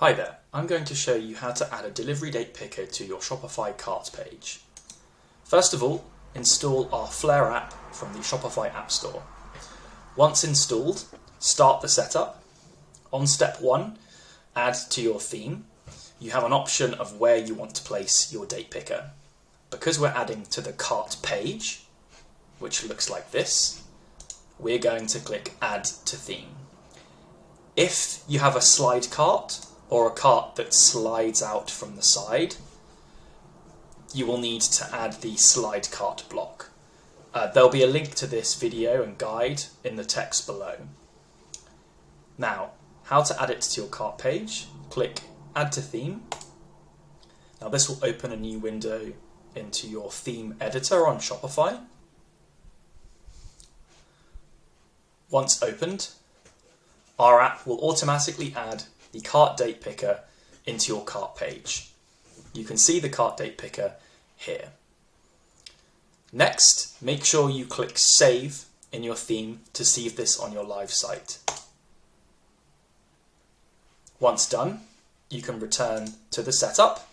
Hi there, I'm going to show you how to add a delivery date picker to your Shopify cart page. First of all, install our Flare app from the Shopify App Store. Once installed, start the setup. On step 1, add to your theme. You have an option of where you want to place your date picker. Because we're adding to the cart page, which looks like this, we're going to click Add to Theme. If you have a slide cart, or a cart that slides out from the side, you will need to add the slide cart block. There'll be a link to this video and guide in the text below. Now, how to add it to your cart page? Click Add to Theme. Now this will open a new window into your theme editor on Shopify. Once opened, our app will automatically add the cart date picker into your cart page. You can see the cart date picker here. Next, make sure you click Save in your theme to save this on your live site. Once done, you can return to the setup,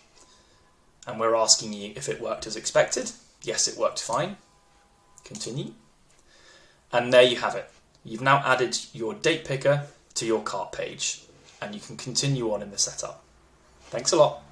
and we're asking you if it worked as expected. Yes, it worked fine. Continue. And there you have it. You've now added your date picker to your cart page, and you can continue on in the setup. Thanks a lot.